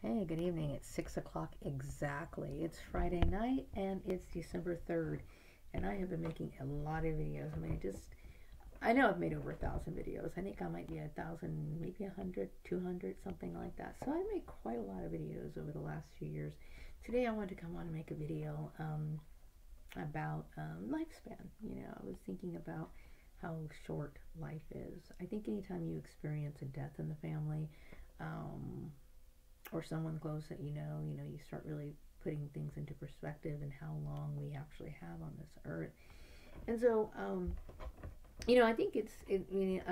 Hey, good evening. It's 6 o'clock exactly. It's Friday night and it's December 3rd. And I have been making a lot of videos. I know I've made over 1,000 videos. I think I might be 1,000, maybe 100, 200, something like that. So I made quite a lot of videos over the last few years. Today I wanted to come on and make a video about lifespan. I was thinking about how short life is. I think anytime you experience a death in the family, um, or someone close that you start really putting things into perspective and how long we actually have on this earth. And so, I think I mean,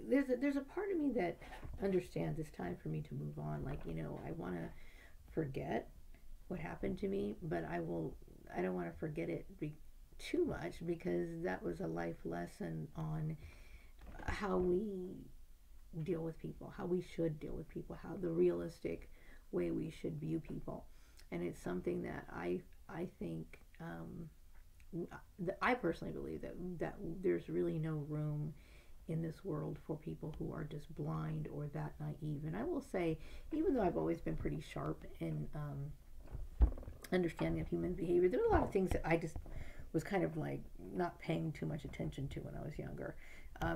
there's a part of me that understands it's time for me to move on. Like, I want to forget what happened to me, but I don't want to forget it too much because that was a life lesson on how we deal with people, how we should deal with people, how the realistic way we should view people. And it's something that I think I personally believe that there's really no room in this world for people who are just blind or that naive. And I will say, even though I've always been pretty sharp in understanding of human behavior, there are a lot of things that I just was kind of like not paying too much attention to when I was younger,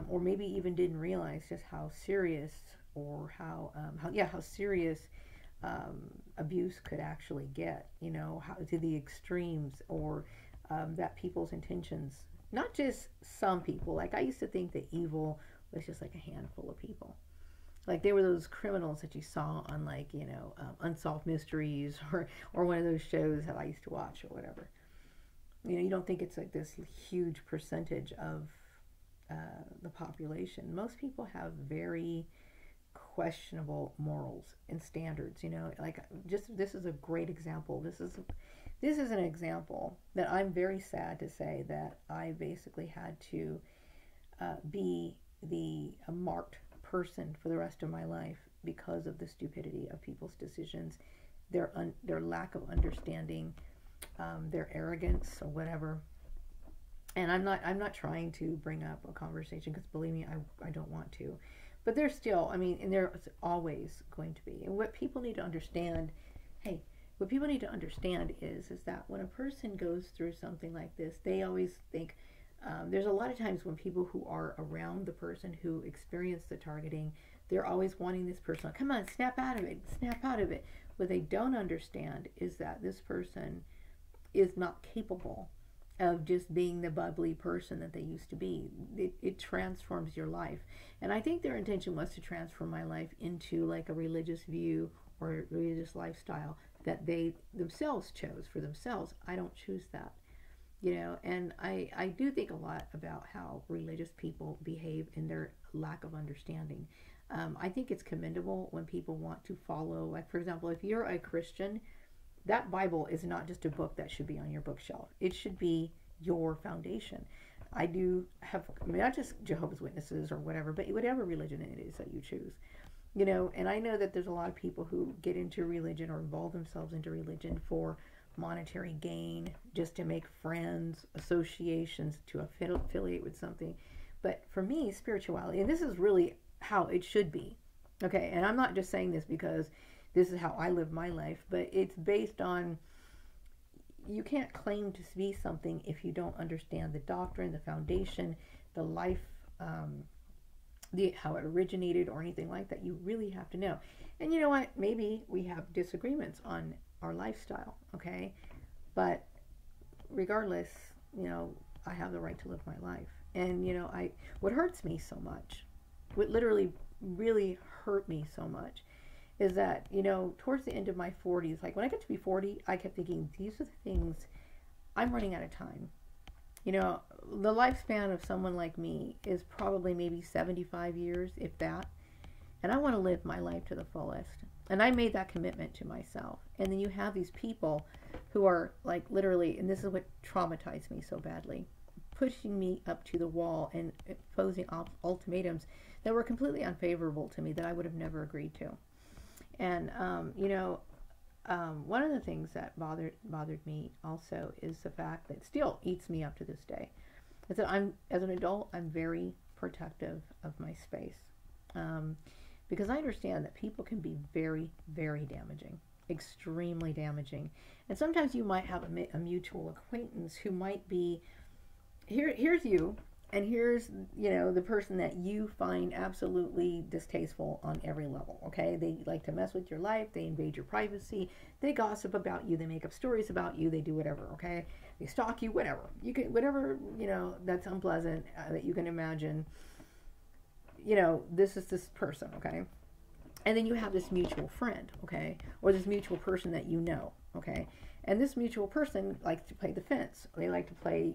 or maybe even didn't realize just how serious or how serious abuse could actually get. How to the extremes, or that people's intentions. Not just some people. Like I used to think that evil was just like a handful of people. Like they were those criminals that you saw on like Unsolved Mysteries or one of those shows that I used to watch or whatever. You don't think it's like this huge percentage of the population. Most people have very questionable morals and standards. Like just this is a great example. This is an example that I'm very sad to say that I basically had to be a marked person for the rest of my life because of the stupidity of people's decisions, their lack of understanding, their arrogance or whatever. And I'm not trying to bring up a conversation because believe me, I don't want to. But there's still, I mean, and there's always going to be. And what people need to understand, hey, what people need to understand is that when a person goes through something like this, they always think, there's a lot of times when people who are around the person who experienced the targeting, they're always wanting this person, come on, snap out of it, snap out of it. What they don't understand is that this person is not capable of just being the bubbly person that they used to be. It transforms your life. And I think their intention was to transform my life into like a religious view or religious lifestyle that they themselves chose for themselves. I don't choose that. And I do think a lot about how religious people behave in their lack of understanding. I think it's commendable when people want to follow, like, for example, if you're a Christian, that Bible is not just a book that should be on your bookshelf. It should be your foundation. I do have, I mean, not just Jehovah's Witnesses or whatever, but whatever religion it is that you choose. And I know that there's a lot of people who get into religion or involve themselves into religion for monetary gain, just to make friends, associations, to affiliate with something. But for me, spirituality, and this is really how it should be. Okay, and I'm not just saying this because this is how I live my life, but it's based on, you can't claim to be something if you don't understand the doctrine, the foundation, the life, how it originated or anything like that. You really have to know. And you know what? Maybe we have disagreements on our lifestyle, okay? But regardless, I have the right to live my life. And what hurts me so much, what literally really hurt me so much, is that towards the end of my 40s, like when I got to be 40, I kept thinking these are the things, I'm running out of time. The lifespan of someone like me is probably maybe 75 years, if that. And I want to live my life to the fullest. And I made that commitment to myself. And then you have these people who are like literally, and this is what traumatized me so badly, pushing me up to the wall and posing ultimatums that were completely unfavorable to me, that I would have never agreed to. And one of the things that bothered me also is the fact that still eats me up to this day. Is that as an adult, I'm very protective of my space. Um, because I understand that people can be very, very damaging, extremely damaging. And sometimes you might have a mutual acquaintance who might be, here's you, and here's, the person that you find absolutely distasteful on every level. Okay, they like to mess with your life, they invade your privacy, they gossip about you, they make up stories about you, they do whatever. Okay, they stalk you, whatever you can, whatever, that's unpleasant, that you can imagine. This is this person. Okay, and then you have this mutual friend. Okay, or this mutual person that okay, and this mutual person likes to play the fence. They like to play,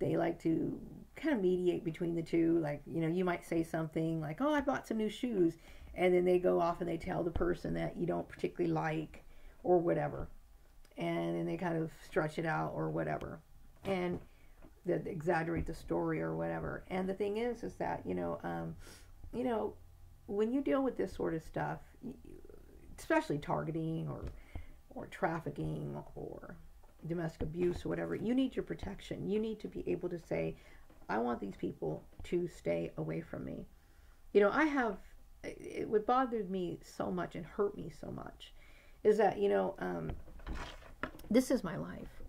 they like to kind of mediate between the two. Like, you might say something like, oh, I bought some new shoes. And then they go off and they tell the person that you don't particularly like or whatever. And then they kind of stretch it out or whatever. And they exaggerate the story or whatever. And the thing is that, when you deal with this sort of stuff, especially targeting or trafficking or domestic abuse or whatever, you need your protection. You need to be able to say, I want these people to stay away from me. What bothered me so much and hurt me so much is that, this is my life,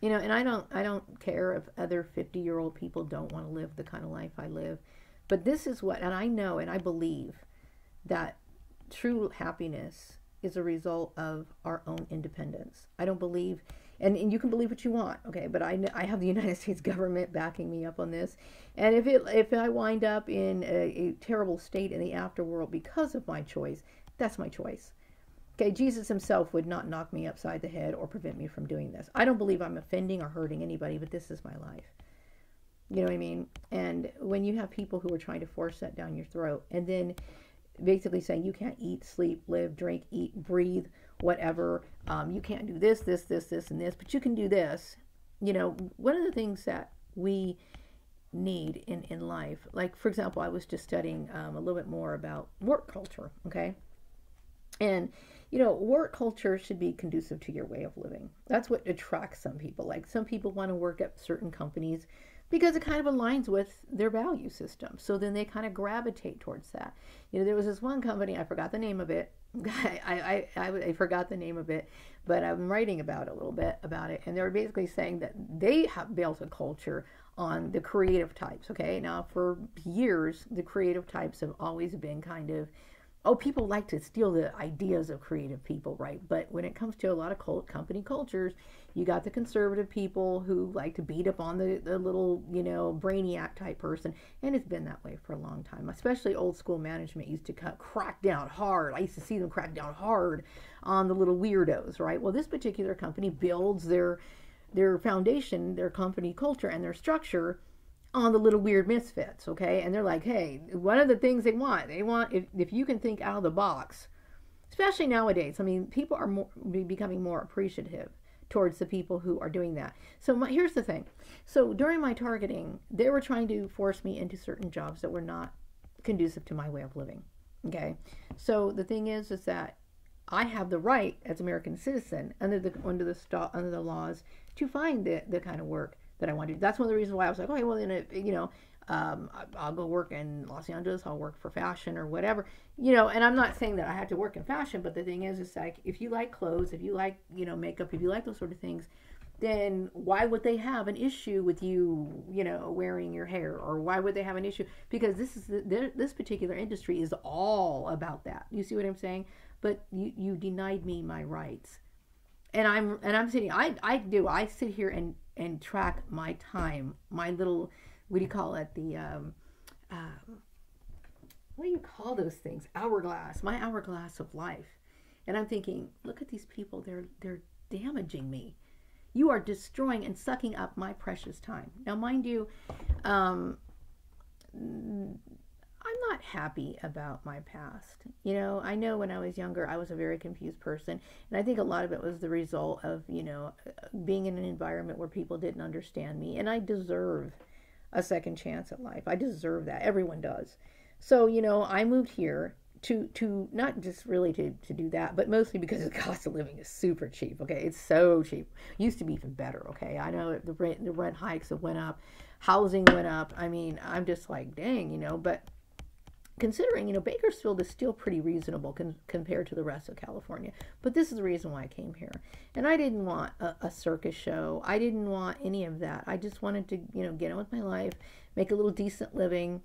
and I don't care if other 50-year-old people don't want to live the kind of life I live, but this is what, and I know, and I believe that true happiness is a result of our own independence. I don't believe, and you can believe what you want, okay, but I have the United States government backing me up on this. And if I wind up in a terrible state in the afterworld because of my choice, that's my choice. Okay, Jesus himself would not knock me upside the head or prevent me from doing this. I don't believe I'm offending or hurting anybody, but this is my life. You know what I mean? And when you have people who are trying to force that down your throat, and then basically saying you can't eat, sleep, live, drink, eat, breathe, whatever, you can't do this, and this, but you can do this. One of the things that we need in life, like, for example, I was just studying a little bit more about work culture, okay? And, work culture should be conducive to your way of living. That's what attracts some people. Like, some people want to work at certain companies because it kind of aligns with their value system. So then they kind of gravitate towards that. There was this one company, I forgot the name of it. I forgot the name of it, but I'm writing about it a little bit about it. And they were basically saying that they have built a culture on the creative types. Okay, now for years, the creative types have always been kind of, people like to steal the ideas of creative people, right? But when it comes to a lot of company cultures, you got the conservative people who like to beat up on the little, brainiac type person. And it's been that way for a long time. Especially old school management used to crack down hard. I used to see them crack down hard on the little weirdos, right? Well, this particular company builds their foundation, their company culture and their structure on the little weird misfits, okay? And they're like, hey, one of the things they want if you can think out of the box, especially nowadays. I mean, people are becoming more appreciative towards the people who are doing that. So here's the thing. So during my targeting, they were trying to force me into certain jobs that were not conducive to my way of living, okay? So the thing is that I have the right as an American citizen under the laws to find the kind of work that I want to do. That's one of the reasons why I was like, okay, well, then, I'll go work in Los Angeles, I'll work for fashion or whatever, and I'm not saying that I have to work in fashion, but the thing is like, if you like clothes, if you like, makeup, if you like those sort of things, then why would they have an issue with you, wearing your hair? Or why would they have an issue? Because this particular industry is all about that. You see what I'm saying? But you denied me my rights. And I'm sitting, I sit here and track my time, my little, what do you call it? What do you call those things? Hourglass, my hourglass of life. And I'm thinking, look at these people, they're damaging me. You are destroying and sucking up my precious time. Now, mind you, I'm not happy about my past. I know when I was younger, I was a very confused person. And I think a lot of it was the result of, being in an environment where people didn't understand me. And I deserve a second chance at life. I deserve that. Everyone does. So, I moved here to not just really to do that, but mostly because the cost of living is super cheap. Okay, it's so cheap. Used to be even better. Okay, I know the rent hikes have went up, housing went up. I mean, I'm just like, dang, but considering, Bakersfield is still pretty reasonable compared to the rest of California. But this is the reason why I came here. And I didn't want a circus show. I didn't want any of that. I just wanted to, get on with my life, make a little decent living.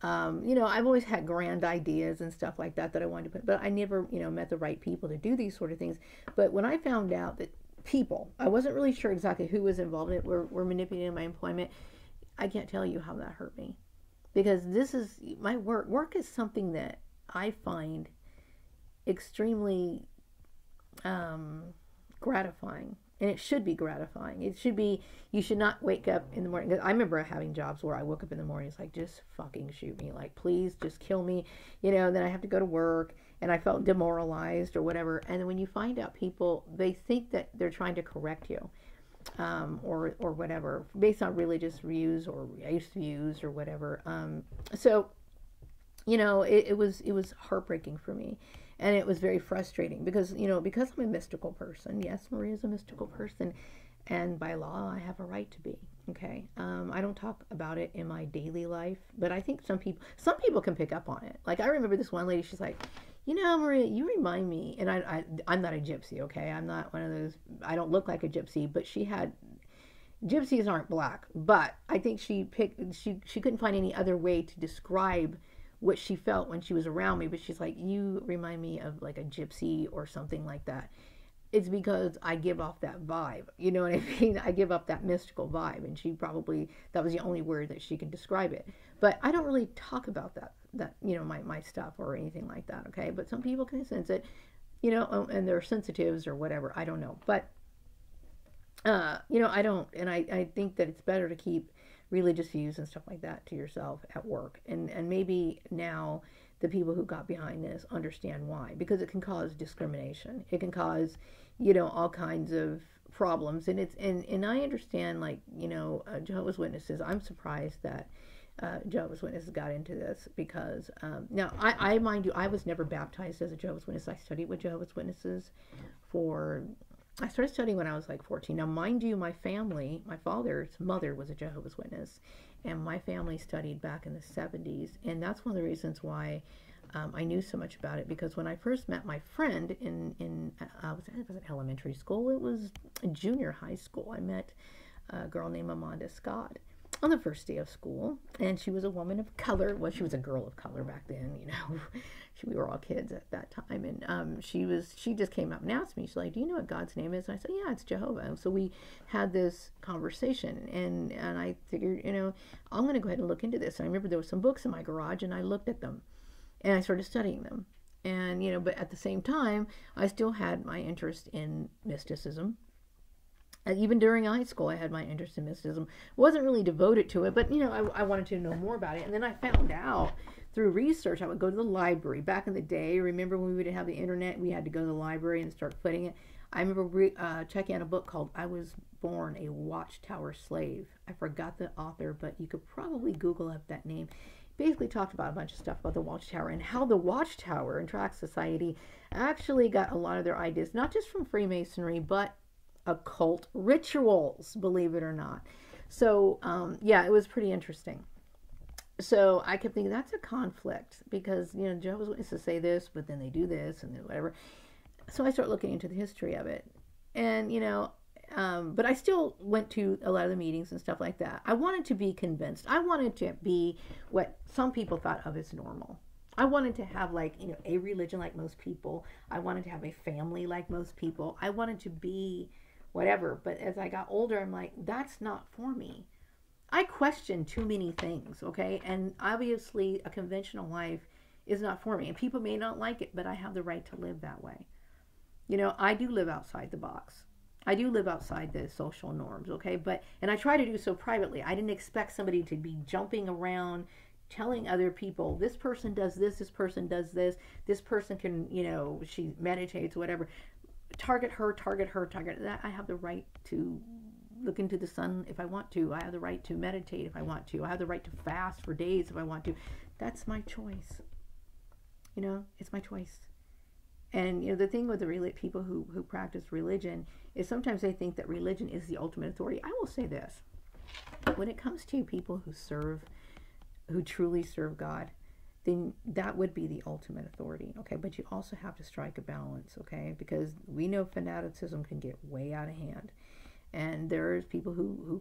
I've always had grand ideas and stuff like that I wanted to put, but I never, met the right people to do these sort of things. But when I found out that people, I wasn't really sure exactly who was involved in it, were manipulating my employment, I can't tell you how that hurt me. Because this is my work. Work is something that I find extremely gratifying. And it should be gratifying. It should be, you should not wake up in the morning. I remember having jobs where I woke up in the morning, it's like, just fucking shoot me. Like, please, just kill me. Then I have to go to work. And I felt demoralized or whatever. And then when you find out people, they think that they're trying to correct you. Or whatever, based on religious views or race views or whatever. So, it was heartbreaking for me, and it was very frustrating because I'm a mystical person. Yes, Maria's a mystical person, and by law, I have a right to be. Okay, I don't talk about it in my daily life, but I think some people can pick up on it. Like I remember this one lady, she's like, Maria, you remind me, and I'm not a gypsy, okay? I'm not one of those, I don't look like a gypsy, but gypsies aren't black, but I think she couldn't find any other way to describe what she felt when she was around me, but she's like, you remind me of like a gypsy or something like that. It's because I give off that vibe, you know what I mean? I give up that mystical vibe, and that was the only word that she could describe it. But I don't really talk about that my stuff or anything like that, okay? But some people can sense it, and they're sensitives or whatever, I don't know. But, I don't, and I think that it's better to keep religious views and stuff like that to yourself at work. And maybe now the people who got behind this understand why, because it can cause discrimination. It can cause, all kinds of problems. And and I understand, like, Jehovah's Witnesses, I'm surprised that Jehovah's Witnesses got into this because, now, I mind you, I was never baptized as a Jehovah's Witness. I studied with Jehovah's Witnesses I started studying when I was like 14. Now, mind you, my father's mother was a Jehovah's Witness, and my family studied back in the 70s, and that's one of the reasons why I knew so much about it, because when I first met my friend it wasn't elementary school, it was junior high school. I met a girl named Amanda Scott on the first day of school, and she was a woman of color. Well, she was a girl of color back then, we were all kids at that time, and she just came up and asked me, she's like, do you know what God's name is? And I said, yeah, it's Jehovah. And so we had this conversation, and I figured, I'm going to go ahead and look into this. And I remember there were some books in my garage, and I looked at them, and I started studying them. And, but at the same time, I still had my interest in mysticism. And even during high school, I had my interest in mysticism. Wasn't really devoted to it, but, I wanted to know more about it. And then I found out through research, I would go to the library. Back in the day, remember when we would have the internet, we had to go to the library and start putting it. I remember checking out a book called I Was Born a Watchtower Slave. I forgot the author, but you could probably Google up that name. Basically talked about a bunch of stuff about the Watchtower and how the Watchtower and Tract Society actually got a lot of their ideas, not just from Freemasonry, but occult rituals, believe it or not. So, yeah, it was pretty interesting. So I kept thinking, that's a conflict, because, Jehovah's Witnesses say this, but then they do this and then whatever. So I started looking into the history of it. And, but I still went to a lot of the meetings and stuff like that. I wanted to be convinced. I wanted to be what some people thought of as normal. I wanted to have, like, a religion like most people. I wanted to have a family like most people. I wanted to be whatever. But as I got older, I'm like, that's not for me. I question too many things, okay? And obviously a conventional life is not for me. And people may not like it, but I have the right to live that way. I do live outside the box. I do live outside the social norms, okay? And I try to do so privately. I didn't expect somebody to be jumping around telling other people, this person does this person does this person can, she meditates, whatever. Target her, that. I have the right to look into the sun if I want to. I have the right to meditate if I want to. I have the right to fast for days if I want to. That's my choice. It's my choice. And, the thing with the people who practice religion is sometimes they think that religion is the ultimate authority. I will say this. When it comes to people who truly serve God, then that would be the ultimate authority, okay? But you also have to strike a balance, okay? Because we know fanaticism can get way out of hand. And there's people who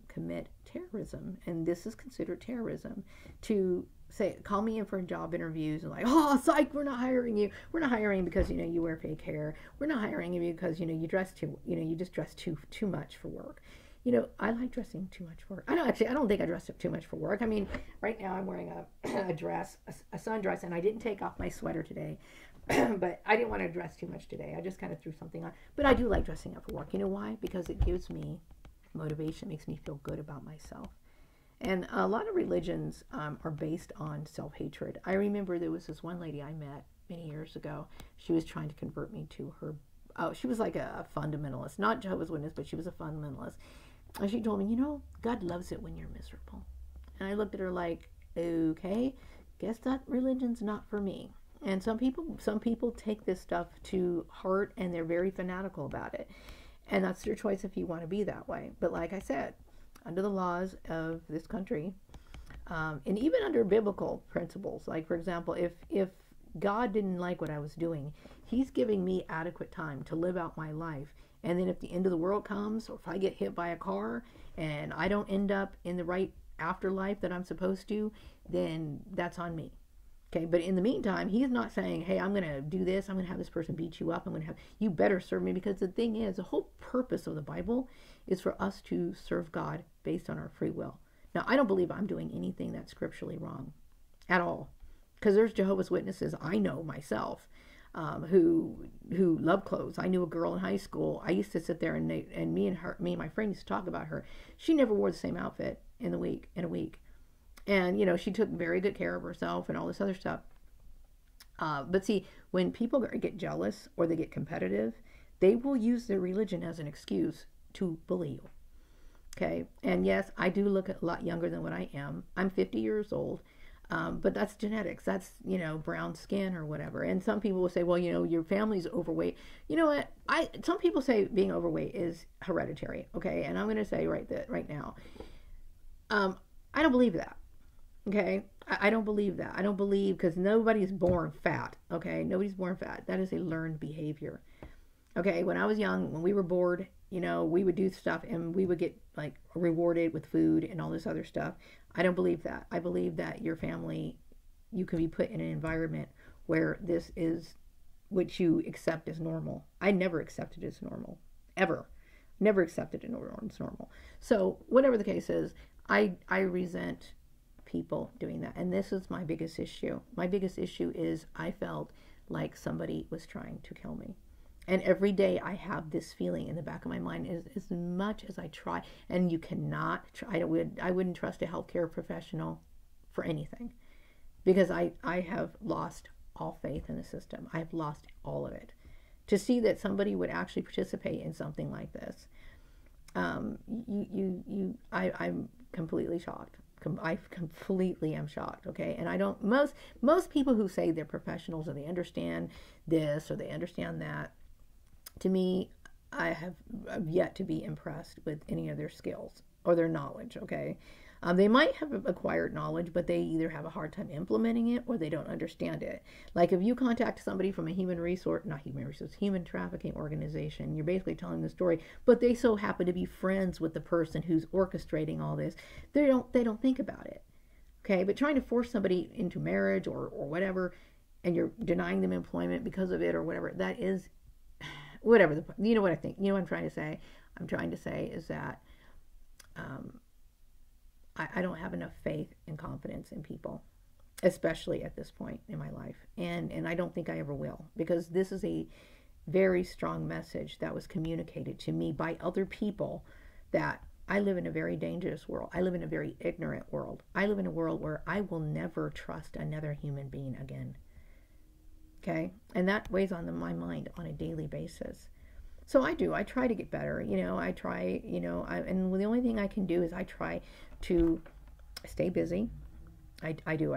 commit terrorism, and this is considered terrorism, to say, call me in for job interviews and like, oh, psych, we're not hiring you. We're not hiring because, you wear fake hair. We're not hiring you because, you dress you just dress too much for work. I like dressing too much for work. I don't think I dress up too much for work. I mean, right now I'm wearing a dress, a sundress, and I didn't take off my sweater today. But I didn't want to dress too much today. I just kind of threw something on. But I do like dressing up for work. You know why? Because it gives me motivation, makes me feel good about myself. And a lot of religions are based on self-hatred. I remember there was this one lady I met many years ago. She was trying to convert me to her. Oh, she was like a fundamentalist, not Jehovah's Witness, but she was a fundamentalist. And she told me, God loves it when you're miserable. And I looked at her like, okay, guess that religion's not for me. And some people take this stuff to heart, and they're very fanatical about it. And that's your choice if you want to be that way. But like I said, under the laws of this country, and even under biblical principles, like for example, if God didn't like what I was doing, he's giving me adequate time to live out my life. And then if the end of the world comes, or if I get hit by a car and I don't end up in the right afterlife that I'm supposed to, then that's on me. Okay, but in the meantime, he's not saying, hey, I'm going to do this. I'm going to have this person beat you up. You better serve me. Because the thing is, the whole purpose of the Bible is for us to serve God based on our free will. Now, I don't believe I'm doing anything that's scripturally wrong at all. Because there's Jehovah's Witnesses I know myself who love clothes. I knew a girl in high school. I used to sit there and me and my friend used to talk about her. She never wore the same outfit in a week. And, she took very good care of herself and all this other stuff. But see, when people get jealous or they get competitive, they will use their religion as an excuse to bully you. Okay? And yes, I do look a lot younger than what I am. I'm 50 years old. But that's genetics. That's, brown skin or whatever. And some people will say, well, your family's overweight. You know what? Some people say being overweight is hereditary. Okay? And I'm going to say right now, I don't believe that. Okay, I don't believe that. I don't believe, because nobody's born fat. Okay, nobody's born fat. That is a learned behavior. Okay, when I was young, when we were bored, we would do stuff and we would get like rewarded with food and all this other stuff. I don't believe that. I believe that your family, you can be put in an environment where this is what you accept as normal. I never accepted it as normal, ever. Never accepted it as normal. So whatever the case is, I resent people doing that. And this is my biggest issue. My biggest issue is I felt like somebody was trying to kill me. And every day I have this feeling in the back of my mind, as much as I try, and you cannot try, I wouldn't trust a healthcare professional for anything, because I have lost all faith in the system. I've lost all of it. To see that somebody would actually participate in something like this, I'm completely shocked. I completely am shocked, okay? And I don't, most people who say they're professionals or they understand this or they understand that, to me, I have yet to be impressed with any of their skills or their knowledge, okay? They might have acquired knowledge, but they either have a hard time implementing it or they don't understand it. Like if you contact somebody from a human trafficking organization, you're basically telling the story, but they so happen to be friends with the person who's orchestrating all this. They don't think about it, okay? But trying to force somebody into marriage or whatever, and you're denying them employment because of it or whatever, that is, whatever. You know what I think? You know what I'm trying to say? I'm trying to say is that I don't have enough faith and confidence in people, especially at this point in my life. And I don't think I ever will, because this is a very strong message that was communicated to me by other people, that I live in a very dangerous world. I live in a very ignorant world. I live in a world where I will never trust another human being again. Okay? And that weighs on my mind on a daily basis. So I try to get better, I try, and the only thing I can do is I try to stay busy. I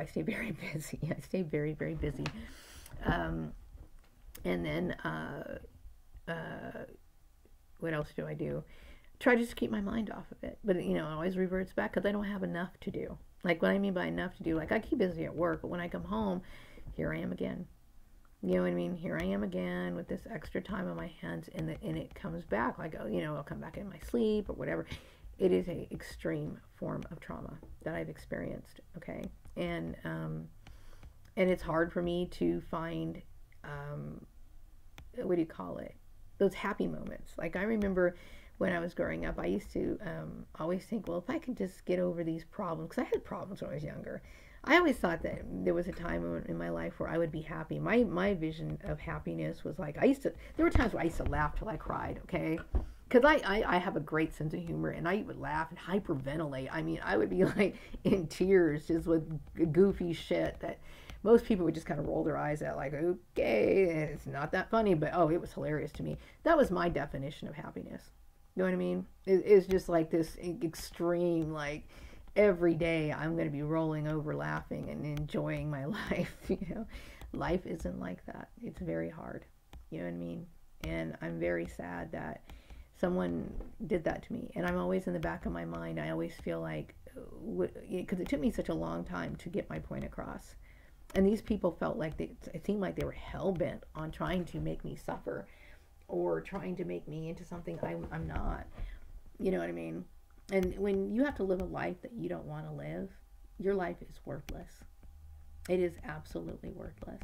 stay very busy. I stay very, very busy. And then, what else do I do? Try to just keep my mind off of it. But, it always reverts back because I don't have enough to do. Like, what I mean by enough to do, like, I keep busy at work, but when I come home, here I am again. You know what I mean? Here I am again with this extra time on my hands, and it comes back. Like, oh, I'll come back in my sleep or whatever. It is a extreme form of trauma that I've experienced. Okay, and it's hard for me to find what do you call it? Those happy moments. Like, I remember when I was growing up, I used to always think, well, if I could just get over these problems, because I had problems when I was younger. I always thought that there was a time in my life where I would be happy. My vision of happiness was like, there were times where I used to laugh till I cried, okay? Because I have a great sense of humor, and I would laugh and hyperventilate. I mean, I would be like in tears just with goofy shit that most people would just kind of roll their eyes at, like, okay, it's not that funny, but oh, it was hilarious to me. That was my definition of happiness. You know what I mean? It's just like this extreme, like, every day I'm going to be rolling over laughing and enjoying my life. Life isn't like that. It's very hard. You know what I mean? And I'm very sad that someone did that to me. And I'm always in the back of my mind, I always feel like, because it took me such a long time to get my point across. And these people felt like it seemed like they were hell-bent on trying to make me suffer or trying to make me into something I'm not. You know what I mean? And when you have to live a life that you don't want to live, your life is worthless. It is absolutely worthless.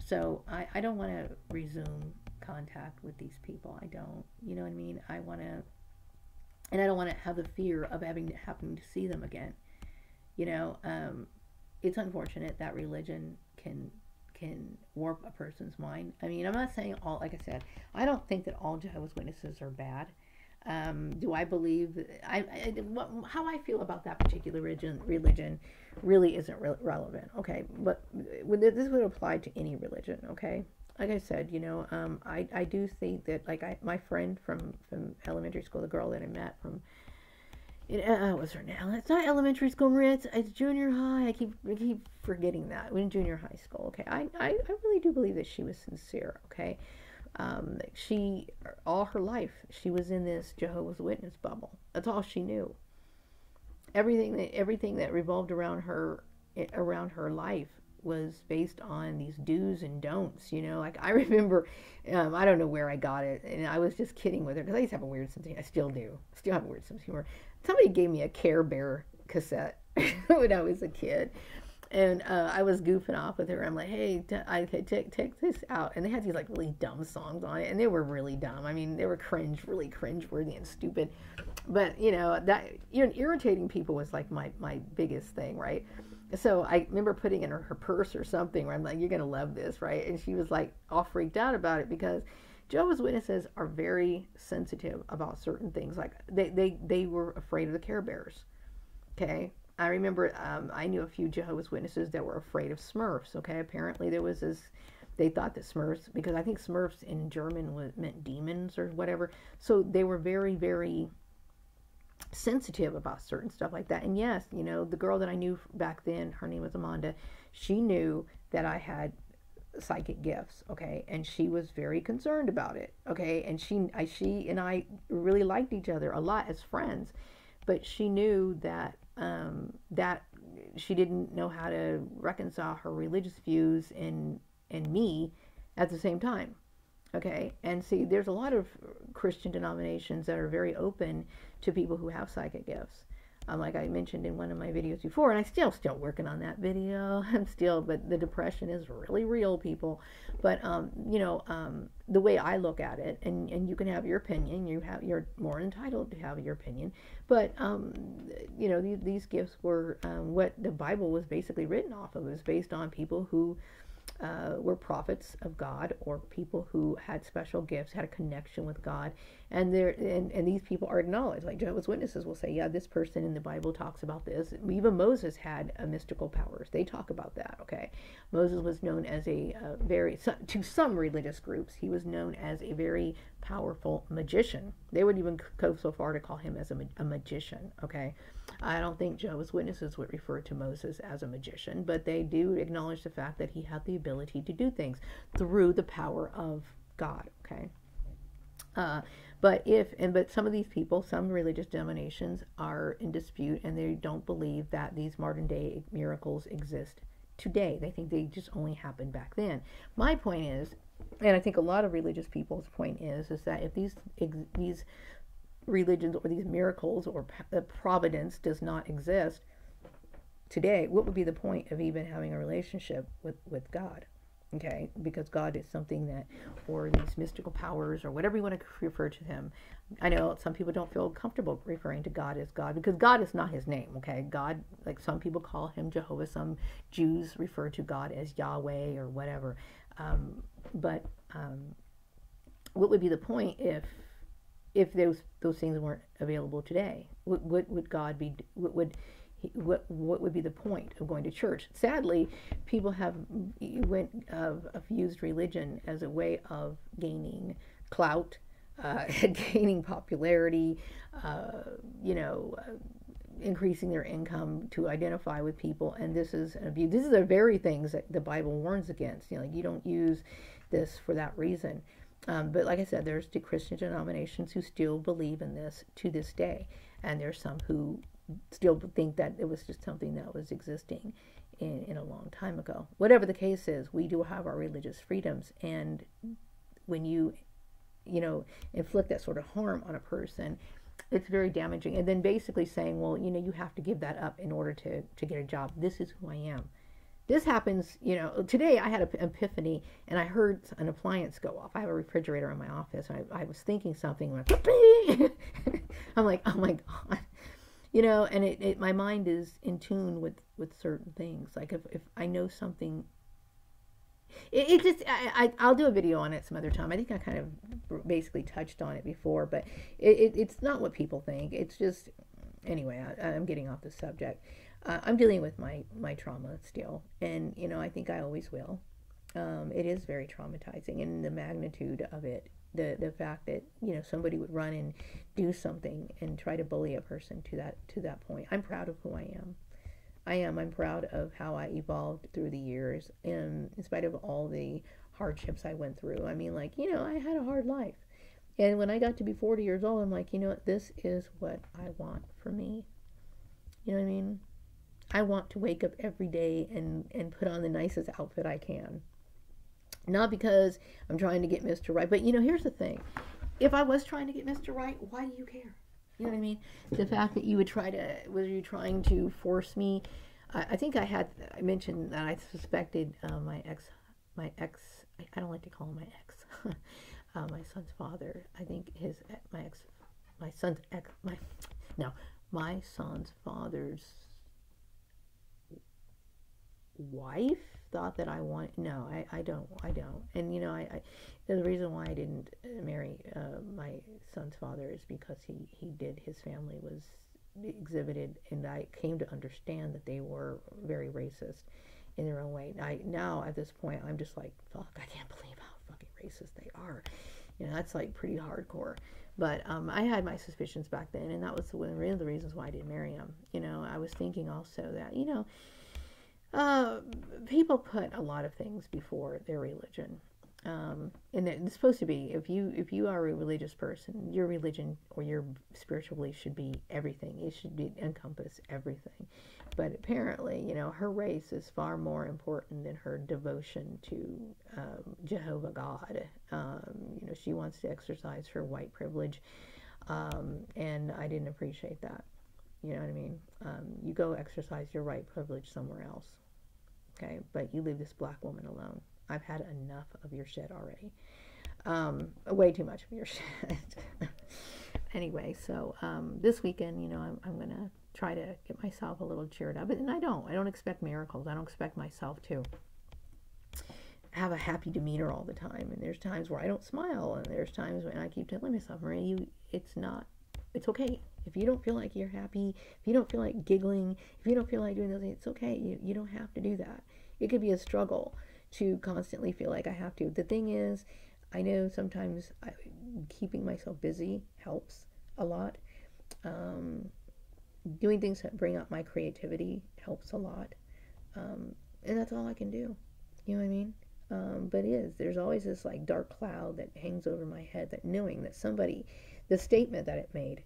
So I don't want to resume contact with these people. I don't. You know what I mean? I don't want to have the fear of having to see them again. It's unfortunate that religion can warp a person's mind. I mean, I'm not saying all, like I said, I don't think that all Jehovah's Witnesses are bad. Do I believe how I feel about that particular religion really isn't relevant, okay? But this would apply to any religion, okay? Like I said, I do think that, like, my friend from elementary school, the girl that I met from, what's her name? It's not elementary school, Maria. It's junior high. I keep forgetting that. In junior high school, okay? I really do believe that she was sincere, okay? She, all her life, she was in this Jehovah's Witness bubble. That's all she knew. Everything that revolved around her life was based on these do's and don'ts. Like, I remember, I don't know where I got it, and I was just kidding with her because I used to have a weird sense of humor. I still do. Still have a weird sense of humor. Somebody gave me a Care Bear cassette when I was a kid. And I was goofing off with her. I'm like, hey, take this out. And they had these, like, really dumb songs on it. And they were really dumb. I mean, they were really cringeworthy and stupid. But, irritating people was, like, my biggest thing, right? So I remember putting in her purse or something where I'm like, you're going to love this, right? And she was, like, all freaked out about it because Jehovah's Witnesses are very sensitive about certain things. Like, they were afraid of the Care Bears, okay? I remember I knew a few Jehovah's Witnesses that were afraid of Smurfs, okay? Apparently there was they thought that Smurfs, because I think Smurfs in German meant demons or whatever, so they were very, very sensitive about certain stuff like that. And yes, the girl that I knew back then, her name was Amanda, she knew that I had psychic gifts, okay? And she was very concerned about it, okay? And she and I really liked each other a lot as friends, but she knew that that she didn't know how to reconcile her religious views and me at the same time, okay? And see, there's a lot of Christian denominations that are very open to people who have psychic gifts. Like I mentioned in one of my videos before, and I still working on that video. But the depression is really real, people. But the way I look at it, and you can have your opinion. You're more entitled to have your opinion. But these gifts were what the Bible was basically written off of. It was based on people who were prophets of God, or people who had special gifts, had a connection with God, and these people are acknowledged. Like Jehovah's Witnesses will say, yeah, this person in the Bible talks about this. Even Moses had mystical powers. They talk about that. Okay, Moses was known as to some religious groups, he was known as a very powerful magician. They would even go so far to call him as a magician. Okay, I don't think Jehovah's Witnesses would refer to Moses as a magician, but they do acknowledge the fact that he had the ability to do things through the power of God, okay? Uh, but some of these people, some religious denominations are in dispute, and they don't believe that these modern day miracles exist today. They think they just only happened back then. My point is, and I think a lot of religious people's point is that if these religions or these miracles or providence does not exist today, what would be the point of even having a relationship with God? Okay, because God is something that, or these mystical powers, or whatever you want to refer to him. I know some people don't feel comfortable referring to God as God, because God is not his name, okay? God, like some people call him Jehovah, some Jews refer to God as Yahweh or whatever. But what would be the point if those things weren't available today? What would God be, what would be the point of going to church? Sadly, people have used religion as a way of gaining clout, gaining popularity, increasing their income to identify with people, and this is an abuse. These are the very things that the Bible warns against. You don't use this for that reason. But like I said, there's the Christian denominations who still believe in this to this day, and there's some who still think that it was just something that was existing in a long time ago. Whatever the case is, we do have our religious freedoms, and when you inflict that sort of harm on a person, it's very damaging. And then basically saying, well, you have to give that up in order to get a job. This is who I am. This happens, today I had an epiphany, and I heard an appliance go off. I have a refrigerator in my office, and I was thinking something, I'm like, oh my God. And my mind is in tune with certain things. Like if I know something, I'll do a video on it some other time. I think I kind of basically touched on it before, but it's not what people think. It's just, anyway, I'm getting off the subject. I'm dealing with my trauma still, and I think I always will. It is very traumatizing, and the magnitude of it. The fact that somebody would run and do something and try to bully a person to that point. I'm proud of who I am. I'm proud of how I evolved through the years, and in spite of all the hardships I went through. I mean, I had a hard life, and when I got to be 40 years old, I'm like, this is what I want for me. You know what I mean? I want to wake up every day and put on the nicest outfit I can. Not because I'm trying to get Mr. Right, but here's the thing. If I was trying to get Mr. Right, why do you care? You know what I mean? The fact that you would was you trying to force me? I think I mentioned that I suspected my ex, I don't like to call him my ex, my son's father. I think my son's father's wife thought that I want. No, I don't. And the reason why I didn't marry my son's father is because his family was exhibited, and I came to understand that they were very racist in their own way. Now at this point, I'm just like, fuck, I can't believe how fucking racist they are. That's like pretty hardcore. But I had my suspicions back then, and that was one of the reasons why I didn't marry him. I was thinking also that people put a lot of things before their religion, and it's supposed to be, if you are a religious person, your religion or your spiritual belief should be everything. It should encompass everything. But apparently, her race is far more important than her devotion to Jehovah God. She wants to exercise her white privilege, and I didn't appreciate that. You know what I mean? You go exercise your right privilege somewhere else. Okay, but you leave this black woman alone. I've had enough of your shit already. Way too much of your shit. Anyway, so this weekend, I'm going to try to get myself a little cheered up. And I don't expect miracles. I don't expect myself to have a happy demeanor all the time. And there's times where I don't smile, and there's times when I keep telling myself, Maria, it's okay. If you don't feel like you're happy, if you don't feel like giggling, if you don't feel like doing those things, it's okay. You don't have to do that. It could be a struggle to constantly feel like I have to. The thing is, I know sometimes keeping myself busy helps a lot. Doing things that bring out my creativity helps a lot. And that's all I can do. You know what I mean? but there's always this like dark cloud that hangs over my head, that knowing that somebody, the statement that it made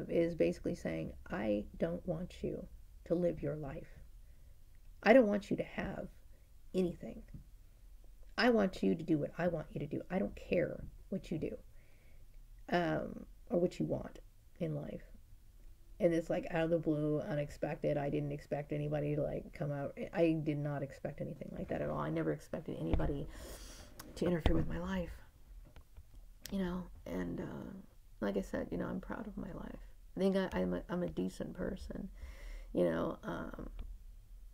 is basically saying, I don't want you to live your life. I don't want you to have anything. I want you to do what I want you to do. I don't care what you do, or what you want in life. And it's like out of the blue, unexpected. I didn't expect anybody to like come out. I did not expect anything like that at all. I never expected anybody to interfere with my life, and like I said, I'm proud of my life. I think I'm a decent person,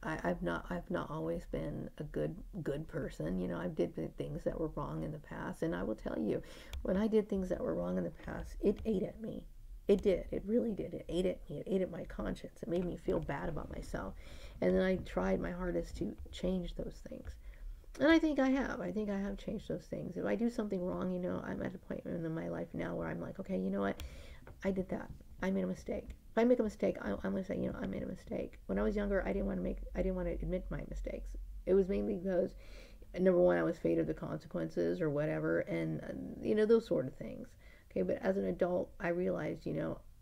I've not always been a good person. I did things that were wrong in the past, and I will tell you, when I did things that were wrong in the past, it ate at me. It did. It really did. It ate at me. It ate at my conscience. It made me feel bad about myself. And then I tried my hardest to change those things. And I think I have. I think I have changed those things. If I do something wrong, I'm at a point in my life now where I'm like, okay, you know what? I did that. I made a mistake. If I make a mistake, I'm going to say, I made a mistake. When I was younger, I didn't want to admit my mistakes. It was mainly because, number one, I was afraid of the consequences or whatever, and those sort of things. Okay, but as an adult, I realized,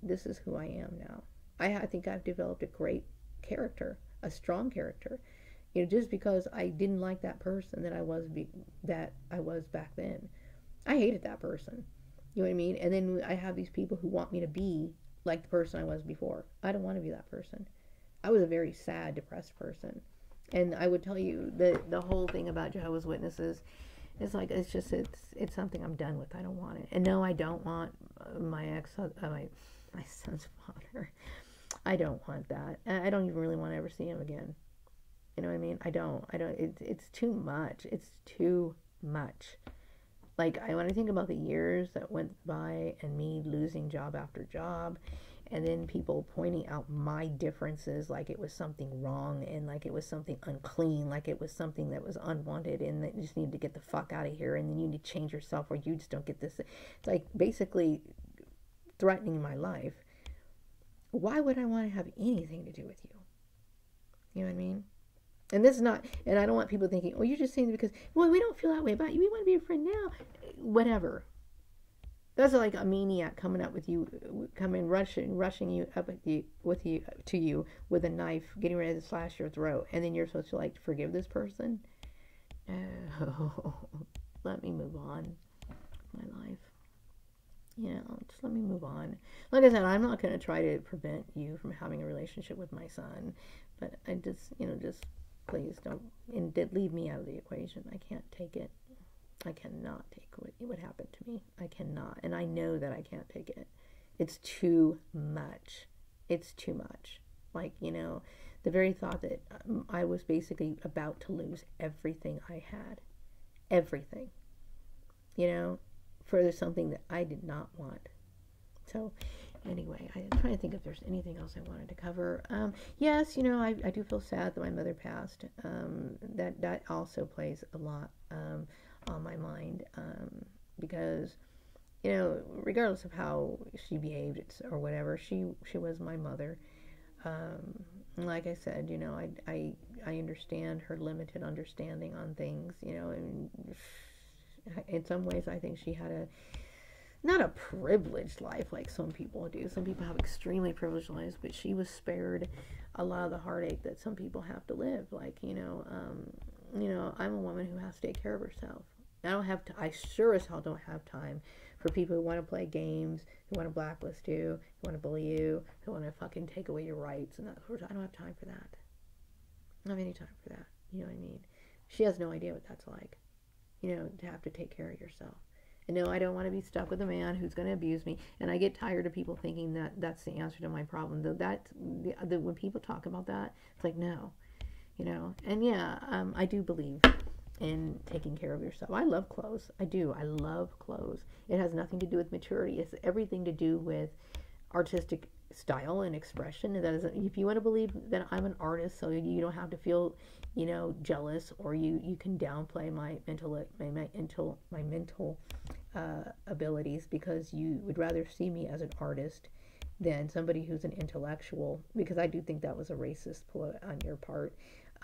this is who I am now. I think I've developed a great character, a strong character. Just because I didn't like that person that I was back then, I hated that person. You know what I mean? And then I have these people who want me to be like the person I was before. I don't want to be that person. I was a very sad, depressed person. And I would tell you the whole thing about Jehovah's Witnesses, it's like, it's something I'm done with. I don't want it. And no, I don't want my son's father. I don't want that. I don't even really want to ever see him again. You know what I mean? I don't. It's too much. It's too much. Like, when I think about the years that went by and me losing job after job, and then people pointing out my differences like it was something wrong, and like it was something unclean, like it was something that was unwanted, and that you just need to get the fuck out of here, and then you need to change yourself, or you just don't get this. It's like basically threatening my life. Why would I want to have anything to do with you? You know what I mean? And this is not, and I don't want people thinking, oh, you're just saying because, well, we don't feel that way about you. We want to be your friend now. Whatever. That's like a maniac coming up with you, rushing you up to you with a knife, getting ready to slash your throat, and then you're supposed to like forgive this person. Oh, let me move on. My life. Just let me move on. Like I said, I'm not going to try to prevent you from having a relationship with my son, but I just please don't, and leave me out of the equation. I can't take it. I cannot take what happened to me. I cannot. And I know that I can't take it. It's too much. It's too much. Like, the very thought that I was basically about to lose everything I had. Everything. For something that I did not want. So, anyway, I'm trying to think if there's anything else I wanted to cover. Yes, I do feel sad that my mother passed. That also plays a lot on my mind, because, regardless of how she behaved or whatever, she was my mother. Like I said, I understand her limited understanding on things, and in some ways I think she had not a privileged life like some people do. Some people have extremely privileged lives, but she was spared a lot of the heartache that some people have to live. Like, I'm a woman who has to take care of herself. I sure as hell don't have time for people who want to play games, who want to blacklist you, who want to bully you, who want to fucking take away your rights and that sort of. I don't have time for that. I don't have any time for that. You know what I mean? She has no idea what that's like, to have to take care of yourself. And no, I don't want to be stuck with a man who's going to abuse me. And I get tired of people thinking that that's the answer to my problem. When people talk about that, it's like, no, And yeah, I do believe in taking care of yourself. I love clothes. I do. I love clothes. It has nothing to do with maturity. It's everything to do with artistic style and expression. And that is, if you want to believe that I'm an artist, so you don't have to feel, jealous, or you can downplay my mental abilities, because you would rather see me as an artist than somebody who's an intellectual, because I do think that was a racist pull on your part.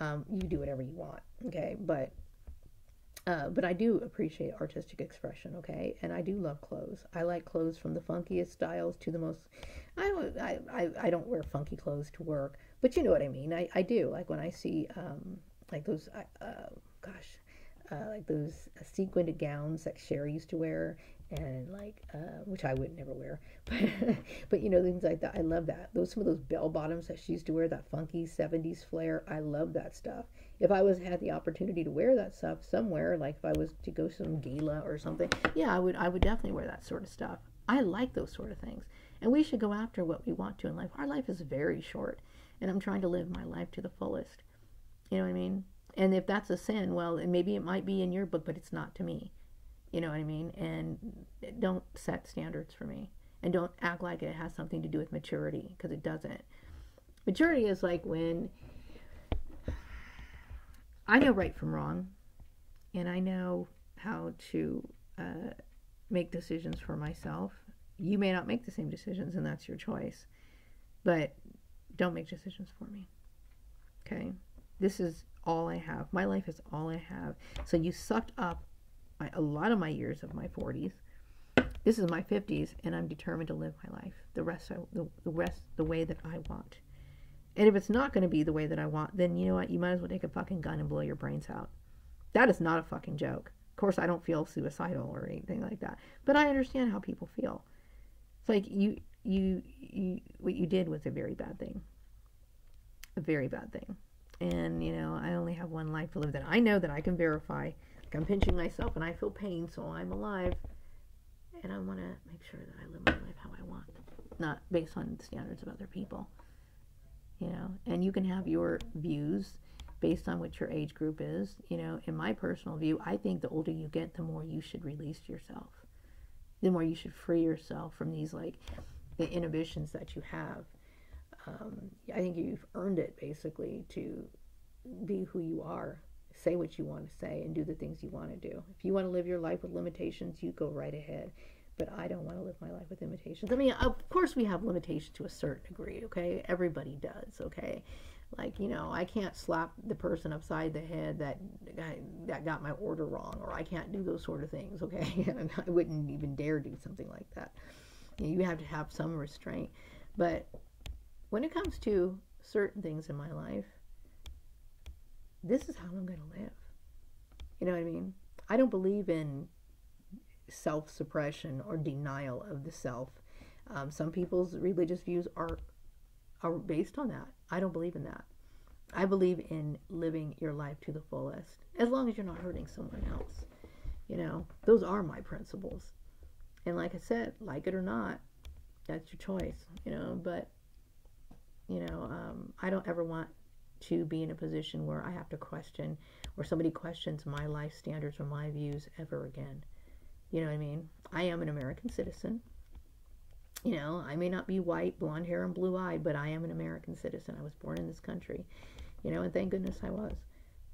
You do whatever you want, okay? But But I do appreciate artistic expression, okay? And I do love clothes. I like clothes from the funkiest styles to the most. I don't wear funky clothes to work, but you know what I mean. I do. Like when I see like those, gosh, like those sequined gowns that Cher used to wear, and like which I would never wear, but you know, things like that. I love that. Some of those bell bottoms that she used to wear, that funky '70s flair. I love that stuff. If I had the opportunity to wear that stuff somewhere, like if I was to go to some gala or something, yeah, I would definitely wear that sort of stuff. I like those sort of things, and we should go after what we want to in life. Our life is very short, and I'm trying to live my life to the fullest. You know what I mean? And if that's a sin, well, maybe it might be in your book, but it's not to me. You know what I mean? And don't set standards for me. And don't act like it has something to do with maturity, because it doesn't. Maturity is like when I know right from wrong, and I know how to make decisions for myself. You may not make the same decisions, and that's your choice. But don't make decisions for me. Okay? This is all I have. My life is all I have. So you sucked up a lot of my years of my 40s. This is my 50s, and I'm determined to live my life the rest the way that I want. And if it's not going to be the way that I want, then you know what? You might as well take a fucking gun and blow your brains out. That is not a fucking joke. Of course, I don't feel suicidal or anything like that, but I understand how people feel. It's like you what you did was a very bad thing. A very bad thing. And, you know, I only have one life to live that I know that I can verify. Like I'm pinching myself and I feel pain, so I'm alive. And I want to make sure that I live my life how I want, not based on the standards of other people. You know, and you can have your views based on what your age group is. You know, in my personal view, I think the older you get, the more you should release yourself. The more you should free yourself from these, like, the inhibitions that you have. I think you've earned it, basically, to be who you are. Say what you want to say and do the things you want to do. If you want to live your life with limitations, you go right ahead. But I don't want to live my life with limitations. I mean, of course we have limitations to a certain degree, okay? Everybody does, okay? Like, you know, I can't slap the person upside the head that got my order wrong, or I can't do those sort of things, okay? I wouldn't even dare do something like that. You have to have some restraint. But when it comes to certain things in my life, this is how I'm going to live. You know what I mean? I don't believe in self-suppression or denial of the self. Some people's religious views are based on that. I don't believe in that. I believe in living your life to the fullest, as long as you're not hurting someone else. You know, those are my principles. And like I said, like it or not, that's your choice. You know, but you know, I don't ever want to be in a position where I have to question, or somebody questions my life standards or my views ever again. You know what I mean? I am an American citizen. You know, I may not be white, blonde hair, and blue-eyed, but I am an American citizen. I was born in this country. You know, and thank goodness I was,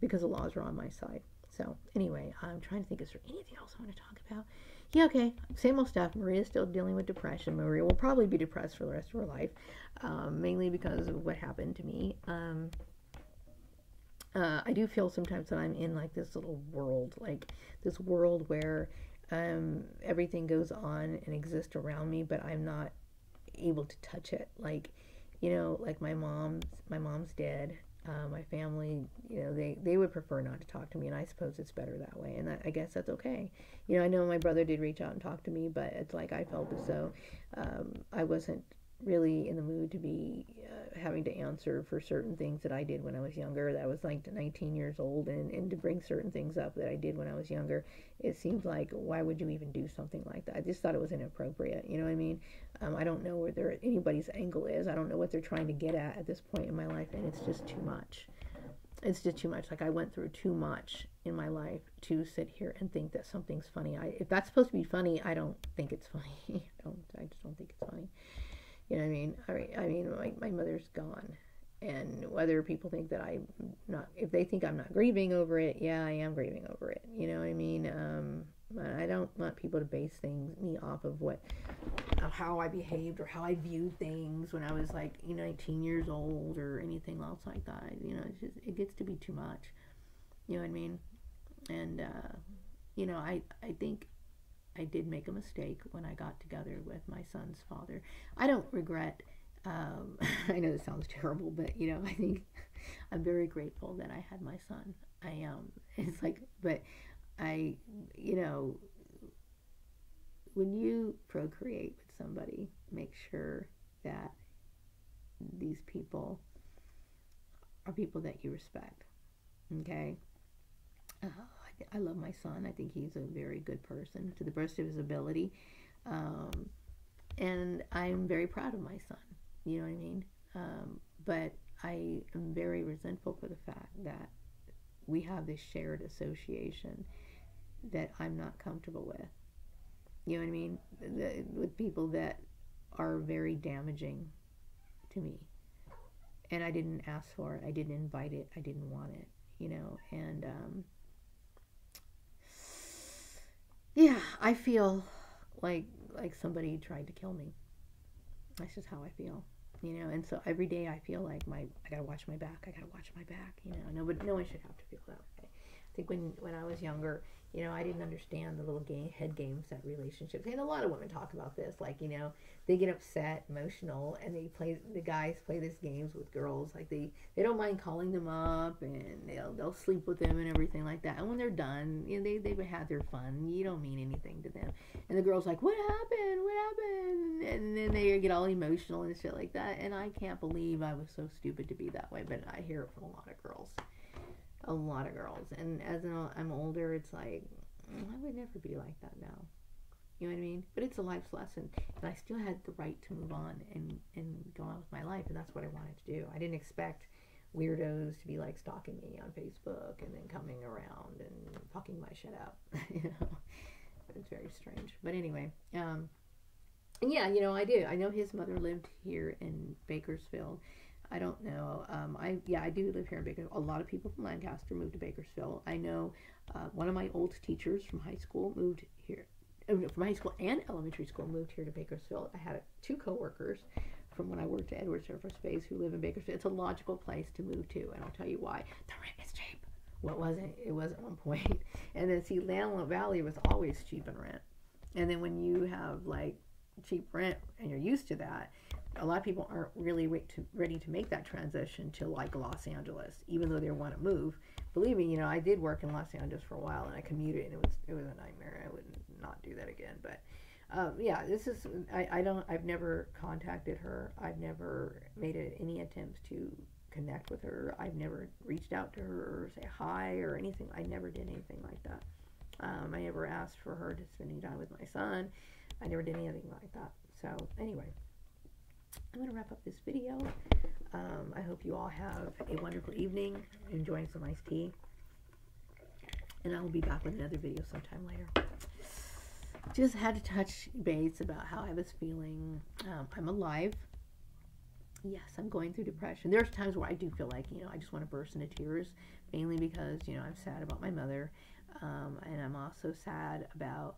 because the laws are on my side. So, anyway, I'm trying to think, is there anything else I want to talk about? Yeah, okay, same old stuff. Maria's still dealing with depression. Maria will probably be depressed for the rest of her life, mainly because of what happened to me. I do feel sometimes that I'm in, like, this little world, like this world where everything goes on and exists around me, but I'm not able to touch it. Like, you know, like my mom's dead. My family, you know, they would prefer not to talk to me, and I suppose it's better that way, and I guess that's okay. You know, I know my brother did reach out and talk to me, but it's like I felt as though I wasn't really in the mood to be having to answer for certain things that I did when I was younger. That was like 19 years old, and to bring certain things up that I did when I was younger, it seems like, why would you even do something like that? I just thought it was inappropriate, you know what I mean? I don't know where anybody's angle is. I don't know what they're trying to get at this point in my life, and it's just too much. It's just too much. Like, I went through too much in my life to sit here and think that something's funny. If that's supposed to be funny, I don't think it's funny. I just don't think it's funny. You know what I mean? My mother's gone, and whether people think that if they think I'm not grieving over it, yeah, I am grieving over it. You know what I mean? I don't want people to base me off of how I behaved or how I viewed things when I was like, 19 years old or anything else like that. You know, it gets to be too much. You know what I mean? And, I think I did make a mistake when I got together with my son's father. I don't regret, I know this sounds terrible, but, I think I'm very grateful that I had my son. I am. It's like, but I, when you procreate with somebody, make sure that these people are people that you respect. Okay? I love my son. I think he's a very good person to the best of his ability. And I'm very proud of my son. You know what I mean? But I am very resentful for the fact that we have this shared association that I'm not comfortable with. You know what I mean? With people that are very damaging to me. And I didn't ask for it. I didn't invite it. I didn't want it. And yeah, I feel like somebody tried to kill me. That's just how I feel. And so every day I feel like I gotta watch my back. I gotta watch my back. No one should have to feel that way. I think when I was younger, I didn't understand the little head games that relationships. And a lot of women talk about this, like, they get upset, emotional, and the guys play these games with girls. Like they don't mind calling them up, and they'll sleep with them and everything like that. And when they're done, they've had their fun. You don't mean anything to them. And the girl's like, what happened? What happened? And then they get all emotional and shit like that. And I can't believe I was so stupid to be that way. But I hear it from a lot of girls. A lot of girls. And as I'm older, it's like, I would never be like that now. You know what I mean? But it's a life's lesson. And I still had the right to move on and go on with my life. And that's what I wanted to do. I didn't expect weirdos to be like stalking me on Facebook and then coming around and fucking my shit up. It's very strange. But anyway, and yeah, I do. I know his mother lived here in Bakersfield. I don't know. I do live here in Bakersfield. A lot of people from Lancaster moved to Bakersfield. I know one of my old teachers from high school moved here. From high school and elementary school moved here to Bakersfield. I had 2 coworkers from when I worked at Edwards Air Force Base who live in Bakersfield. It's a logical place to move to, and I'll tell you why. The rent is cheap. Well, it was at one point. And then see, Lanlow Valley was always cheap in rent. And then when you have like cheap rent and you're used to that, a lot of people aren't really ready to make that transition to like Los Angeles, even though they want to move. Believe me, I did work in Los Angeles for a while, and I commuted, and it was a nightmare. I would not do that again. But yeah, this is I've never contacted her. I've never made any attempts to connect with her. I've never reached out to her or say hi or anything. I never did anything like that. I never asked for her to spend any time with my son. I never did anything like that. So anyway, I'm going to wrap up this video. I hope you all have a wonderful evening, enjoying some iced tea. And I will be back with another video sometime later. Just had to touch base about how I was feeling. I'm alive. Yes, I'm going through depression. There's times where I do feel like, I just want to burst into tears, mainly because, I'm sad about my mother. And I'm also sad about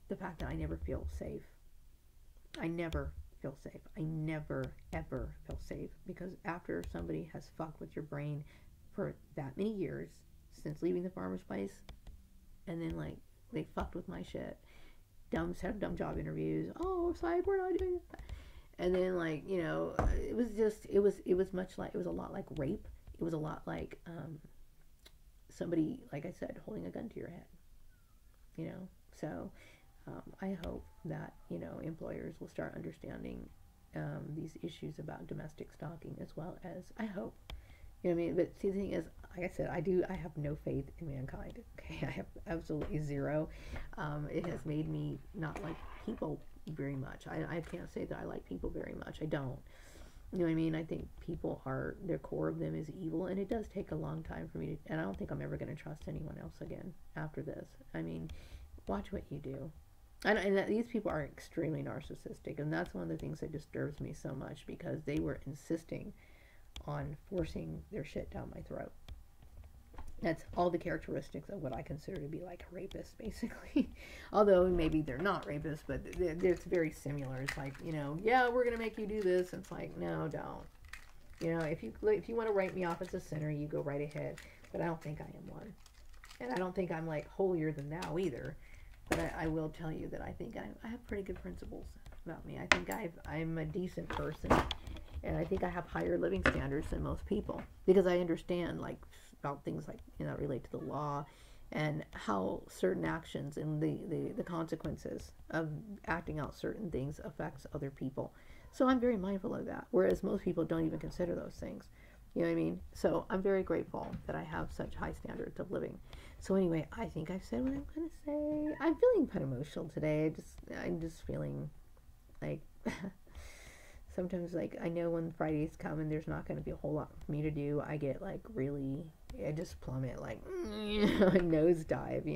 the fact that I never feel safe. I never feel safe. I never, ever feel safe, because after somebody has fucked with your brain for that many years, since leaving the farmer's place, and then like they fucked with my shit, set up dumb job interviews, psych, we're not doing that, and then like, it was much like, it was a lot like rape. It was a lot like somebody, like I said, holding a gun to your head, so I hope that, employers will start understanding these issues about domestic stalking, as well as, I hope, what I mean? But see, the thing is, like I said, I have no faith in mankind. Okay, I have absolutely zero. It has made me not like people very much. I can't say that I like people very much. I don't. You know what I mean? I think people their core of them is evil, and it does take a long time for me to, and I don't think I'm ever going to trust anyone else again after this. I mean, watch what you do. And these people are extremely narcissistic, and that's one of the things that disturbs me so much, because they were insisting on forcing their shit down my throat. That's all the characteristics of what I consider to be like a rapist, basically. Although maybe they're not rapists, but it's very similar. It's like, yeah, we're gonna make you do this. It's like, no, don't. If you want to write me off as a sinner, you go right ahead. But I don't think I am one. And I don't think I'm like holier than thou either. But I will tell you that I think I have pretty good principles about me. I think I'm a decent person. And I think I have higher living standards than most people. Because I understand like about things like, relate to the law and how certain actions and the consequences of acting out certain things affects other people. So I'm very mindful of that. Whereas most people don't even consider those things. You know what I mean? So I'm very grateful that I have such high standards of living. So anyway, I think I've said what I'm going to say. I'm feeling kind of emotional today. I'm just feeling like sometimes, like, I know when Fridays come and there's not going to be a whole lot for me to do, I get like really, I just plummet, like nosedive.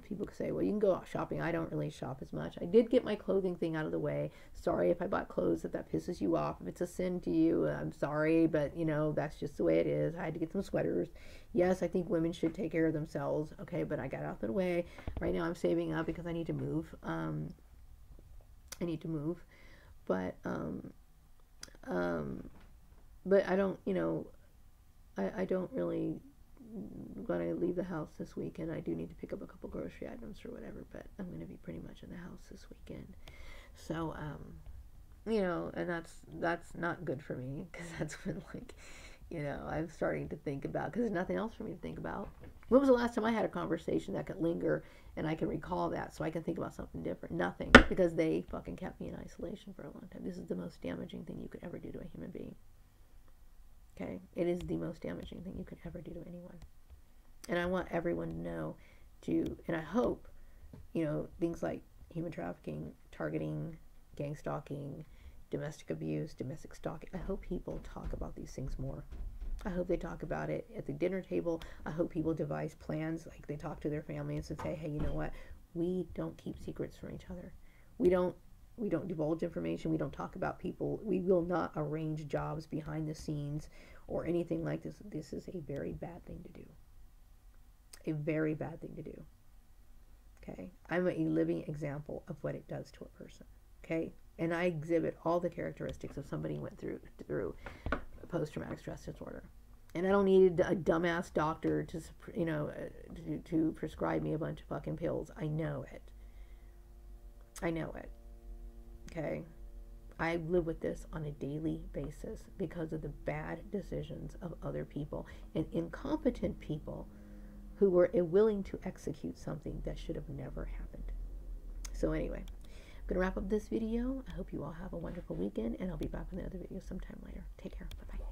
People could say, well, you can go out shopping. I don't really shop as much. I did get my clothing thing out of the way. Sorry if I bought clothes that pisses you off. If it's a sin to you, I'm sorry, but that's just the way it is. I had to get some sweaters. Yes, I think women should take care of themselves. Okay, but I got out of the way. Right now I'm saving up because I need to move. But but I don't, I don't really going to leave the house this weekend. I do need to pick up a couple grocery items or whatever, but I'm going to be pretty much in the house this weekend. So, and that's not good for me, because that's when, like, I'm starting to think about, because there's nothing else for me to think about. When was the last time I had a conversation that could linger and I can recall that so I can think about something different? Nothing, because they fucking kept me in isolation for a long time. This is the most damaging thing you could ever do to a human being. Okay? It is the most damaging thing you could ever do to anyone. And I want everyone to know and I hope, things like human trafficking, targeting, gang stalking, domestic abuse, domestic stalking. I hope people talk about these things more. I hope they talk about it at the dinner table. I hope people devise plans, like they talk to their families and say, hey, you know what? We don't keep secrets from each other. We don't divulge information. We don't talk about people. We will not arrange jobs behind the scenes or anything like this. This is a very bad thing to do. A very bad thing to do. Okay? I'm a living example of what it does to a person. Okay? And I exhibit all the characteristics of somebody who went through post-traumatic stress disorder. And I don't need a dumbass doctor to prescribe me a bunch of fucking pills. I know it. Okay? I live with this on a daily basis because of the bad decisions of other people and incompetent people who were willing to execute something that should have never happened. So anyway, I'm going to wrap up this video. I hope you all have a wonderful weekend, and I'll be back with another video sometime later. Take care. Bye-bye.